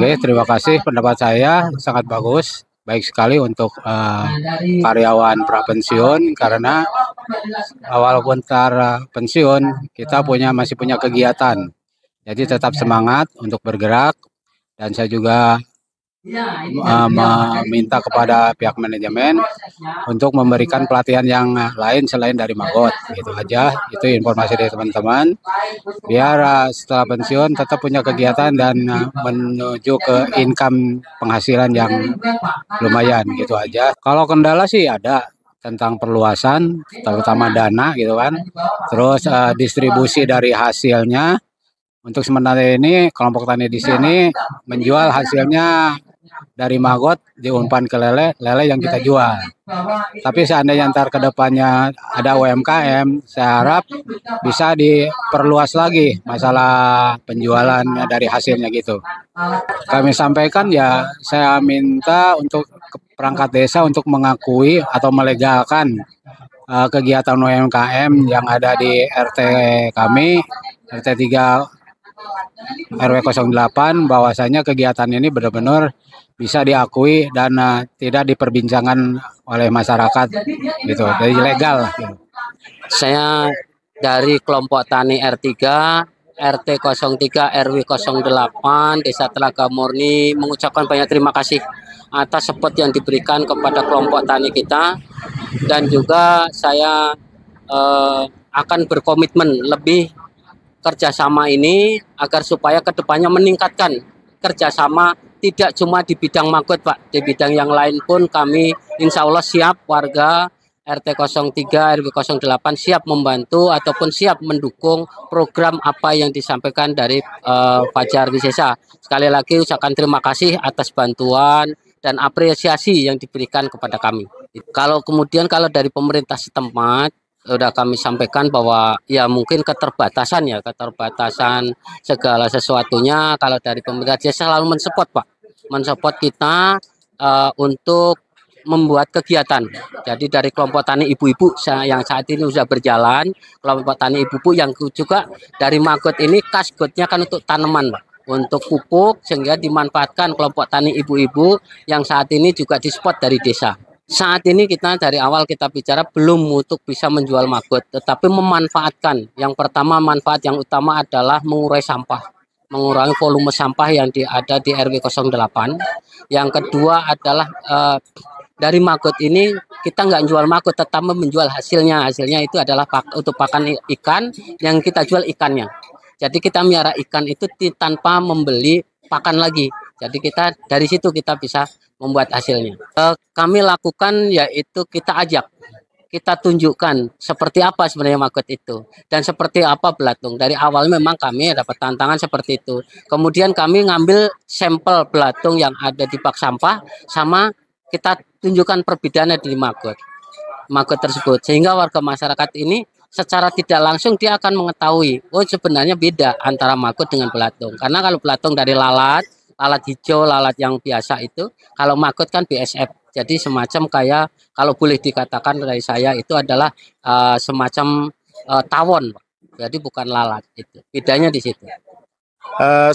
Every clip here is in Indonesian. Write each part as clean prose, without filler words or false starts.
Oke, terima kasih. Pendapat saya sangat bagus, baik sekali untuk karyawan prapensiun karena walaupun pensiun kita masih punya kegiatan, jadi tetap semangat untuk bergerak dan saya juga meminta kepada pihak manajemen untuk memberikan pelatihan yang lain selain dari Magot. Gitu aja, itu informasi dari teman-teman. Biar setelah pensiun tetap punya kegiatan dan menuju ke income penghasilan yang lumayan, gitu aja. Kalau kendala sih ada tentang perluasan, terutama dana gitu kan. Terus distribusi dari hasilnya. Untuk sementara ini kelompok tani di sini menjual hasilnya dari Magot diumpan ke lele yang kita jual. Tapi seandainya ntar ke depannya ada UMKM, saya harap bisa diperluas lagi masalah penjualannya dari hasilnya gitu. Kami sampaikan ya, saya minta untuk perangkat desa untuk mengakui atau melegalkan kegiatan UMKM yang ada di RT kami, RT 3 RW 08, bahwasanya kegiatan ini benar-benar bisa diakui dan tidak diperbincangkan oleh masyarakat gitu, jadi legal gitu. Saya dari kelompok tani R3 RT 03 RW 08 Desa Telaga Murni mengucapkan banyak terima kasih atas support yang diberikan kepada kelompok tani kita, dan juga saya akan berkomitmen lebih kerjasama ini agar supaya kedepannya meningkatkan kerjasama tidak cuma di bidang Magot, Pak, di bidang yang lain pun kami insya Allah siap, warga RT 03 RW 08 siap membantu ataupun siap mendukung program apa yang disampaikan dari Fajar Wisesa. Sekali lagi ucapkan terima kasih atas bantuan dan apresiasi yang diberikan kepada kami. Kalau dari pemerintah setempat sudah kami sampaikan bahwa ya mungkin keterbatasan segala sesuatunya. Kalau dari pemerintah dia selalu mensupport, Pak, mensupport kita untuk membuat kegiatan. Jadi dari kelompok tani ibu-ibu yang saat ini sudah berjalan, kelompok tani ibu-ibu yang juga dari Magot ini kasgotnya kan untuk tanaman, Pak, untuk pupuk, sehingga dimanfaatkan kelompok tani ibu-ibu yang saat ini juga disupport dari desa. Saat ini kita dari awal kita bicara belum untuk bisa menjual Magot, tetapi memanfaatkan. Yang pertama, manfaat yang utama adalah mengurai sampah, mengurangi volume sampah yang ada di RW 08. Yang kedua adalah dari Magot ini kita nggak jual Magot, tetapi menjual hasilnya. Hasilnya itu adalah untuk pakan ikan yang kita jual ikannya. Jadi kita miara ikan itu tanpa membeli pakan lagi. Jadi kita dari situ kita bisa membuat hasilnya. Kami lakukan yaitu kita ajak, kita tunjukkan seperti apa sebenarnya Magot itu dan seperti apa belatung. Dari awal memang kami dapat tantangan seperti itu. Kemudian kami ngambil sampel belatung yang ada di bak sampah, sama kita tunjukkan perbedaannya di Magot tersebut, sehingga warga masyarakat ini secara tidak langsung dia akan mengetahui, oh sebenarnya beda antara Magot dengan belatung. Karena kalau belatung dari lalat hijau, lalat yang biasa itu, kalau Magot kan BSF. Jadi semacam kayak, kalau boleh dikatakan dari saya itu adalah semacam tawon, jadi bukan lalat. Itu bedanya di situ.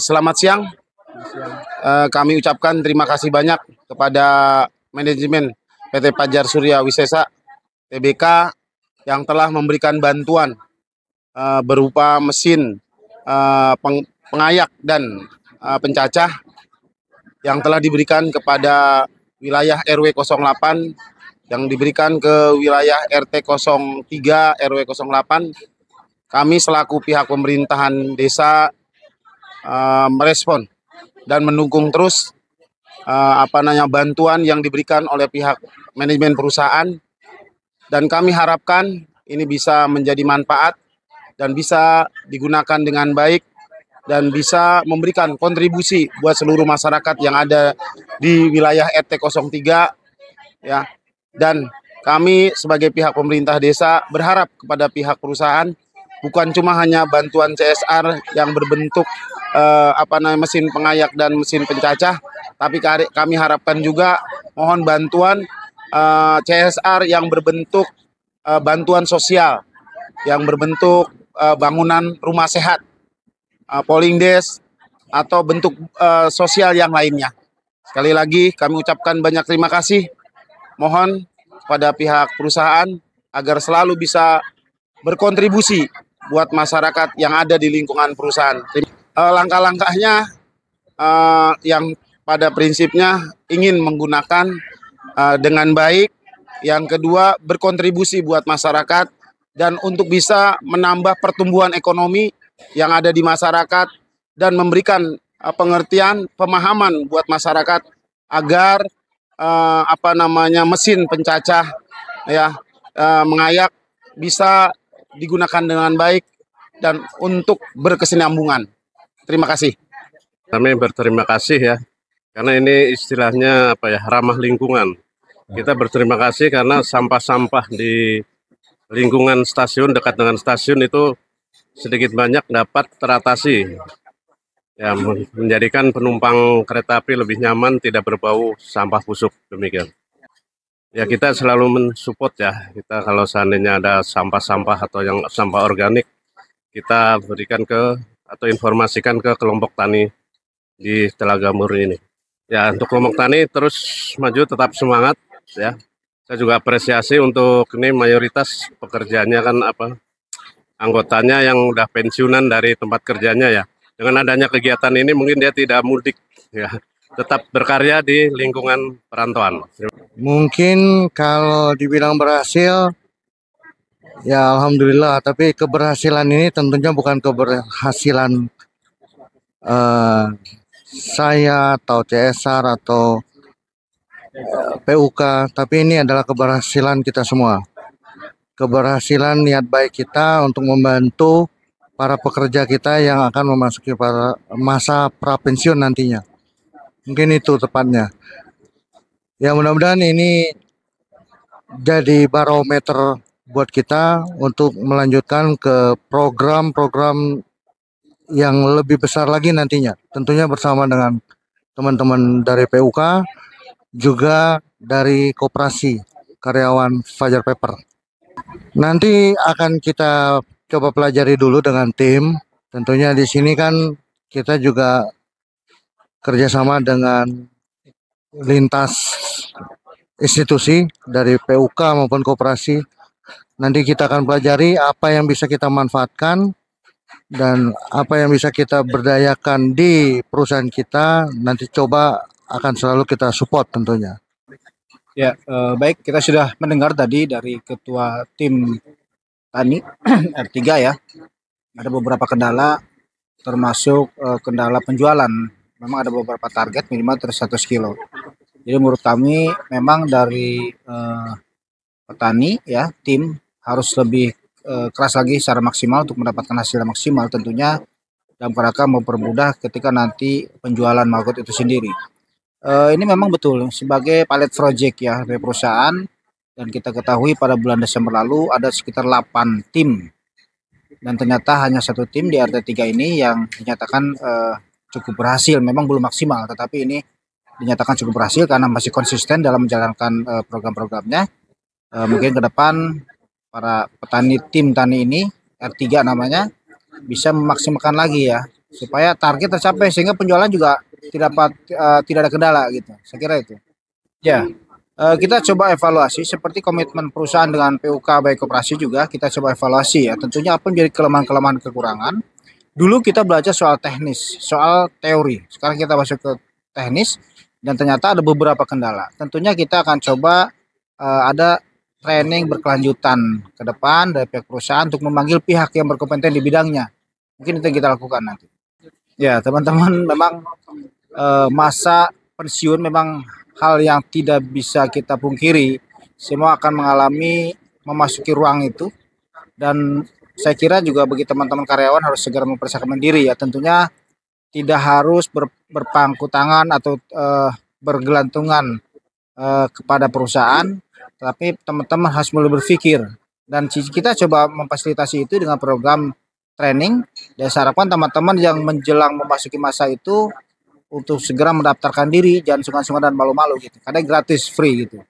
Selamat siang. Kami ucapkan terima kasih banyak kepada manajemen PT Fajar Surya Wisesa TBK yang telah memberikan bantuan berupa mesin pengayak dan pencacah yang telah diberikan kepada wilayah RW 08, yang diberikan ke wilayah RT 03 RW 08. Kami selaku pihak pemerintahan desa merespon dan mendukung terus bantuan yang diberikan oleh pihak manajemen perusahaan, dan kami harapkan ini bisa menjadi manfaat dan bisa digunakan dengan baik dan bisa memberikan kontribusi buat seluruh masyarakat yang ada di wilayah RT 03 ya. Dan kami sebagai pihak pemerintah desa berharap kepada pihak perusahaan bukan cuma hanya bantuan CSR yang berbentuk mesin pengayak dan mesin pencacah, tapi kami harapkan juga mohon bantuan CSR yang berbentuk bantuan sosial, yang berbentuk bangunan rumah sehat, polling desk, atau bentuk sosial yang lainnya. Sekali lagi kami ucapkan banyak terima kasih. Mohon pada pihak perusahaan agar selalu bisa berkontribusi buat masyarakat yang ada di lingkungan perusahaan. Langkah-langkahnya yang pada prinsipnya ingin menggunakan dengan baik. Yang kedua, berkontribusi buat masyarakat dan untuk bisa menambah pertumbuhan ekonomi yang ada di masyarakat dan memberikan pengertian, pemahaman buat masyarakat agar mesin pencacah ya mengayak bisa digunakan dengan baik dan untuk berkesinambungan. Terima kasih. Kami berterima kasih ya, karena ini istilahnya ramah lingkungan. Kita berterima kasih karena sampah-sampah di lingkungan stasiun, dekat dengan stasiun itu sedikit banyak dapat teratasi. Ya, menjadikan penumpang kereta api lebih nyaman, tidak berbau sampah busuk, demikian. Ya, kita selalu mensupport ya. Kita kalau seandainya ada sampah-sampah atau yang sampah organik, kita berikan atau informasikan ke kelompok tani di Telaga Murni ini. Ya, untuk kelompok tani terus maju, tetap semangat ya. Saya juga apresiasi untuk ini mayoritas pekerjaannya kan anggotanya yang udah pensiunan dari tempat kerjanya ya. Dengan adanya kegiatan ini mungkin dia tidak mudik ya, tetap berkarya di lingkungan perantauan. Mungkin kalau dibilang berhasil, ya alhamdulillah. Tapi keberhasilan ini tentunya bukan keberhasilan saya atau CSR atau PUK, tapi ini adalah keberhasilan kita semua. Keberhasilan niat baik kita untuk membantu para pekerja kita yang akan memasuki masa prapensiun nantinya. Mungkin itu tepatnya. Ya mudah-mudahan ini jadi barometer buat kita untuk melanjutkan ke program-program yang lebih besar lagi nantinya. Tentunya bersama dengan teman-teman dari PUK, juga dari koperasi karyawan Fajar Paper. Nanti akan kita coba pelajari dulu dengan tim. Tentunya di sini kan kita juga kerjasama dengan lintas institusi dari PUK maupun koperasi. Nanti kita akan pelajari apa yang bisa kita manfaatkan dan apa yang bisa kita berdayakan di perusahaan kita. Nanti coba akan selalu kita support tentunya. Ya, baik, kita sudah mendengar tadi dari Ketua Tim Tani R3 ya. Ada beberapa kendala, termasuk kendala penjualan. Memang ada beberapa target minimal 100 kilo. Jadi menurut kami memang dari petani ya, tim harus lebih keras lagi secara maksimal untuk mendapatkan hasil yang maksimal, tentunya dalam kerangka mempermudah ketika nanti penjualan maggot itu sendiri. Ini memang betul sebagai pilot project ya dari perusahaan, dan kita ketahui pada bulan Desember lalu ada sekitar 8 tim, dan ternyata hanya 1 tim di RT3 ini yang dinyatakan cukup berhasil. Memang belum maksimal, tetapi ini dinyatakan cukup berhasil karena masih konsisten dalam menjalankan program-programnya. Mungkin ke depan para petani tim tani ini R3 namanya bisa memaksimalkan lagi ya, supaya target tercapai sehingga penjualan juga tidak ada kendala gitu. Saya kira itu. Ya, kita coba evaluasi seperti komitmen perusahaan dengan PUK baik koperasi juga kita coba evaluasi ya. Tentunya apa menjadi kelemahan-kelemahan kekurangan. Dulu kita belajar soal teknis, soal teori. Sekarang kita masuk ke teknis dan ternyata ada beberapa kendala. Tentunya kita akan coba ada training berkelanjutan ke depan dari pihak perusahaan untuk memanggil pihak yang berkompeten di bidangnya. Mungkin itu yang kita lakukan nanti. Ya, teman-teman, memang masa pensiun memang hal yang tidak bisa kita pungkiri. Semua akan memasuki ruang itu, dan saya kira juga bagi teman-teman karyawan harus segera mempersiapkan diri ya. Tentunya tidak harus berpangku tangan atau bergelantungan kepada perusahaan, tapi teman-teman harus mulai berpikir, dan kita coba memfasilitasi itu dengan program training. Dan saya harapkan teman-teman yang menjelang memasuki masa itu untuk segera mendaftarkan diri, jangan sungkan-sungkan dan malu-malu gitu, karena gratis, free gitu.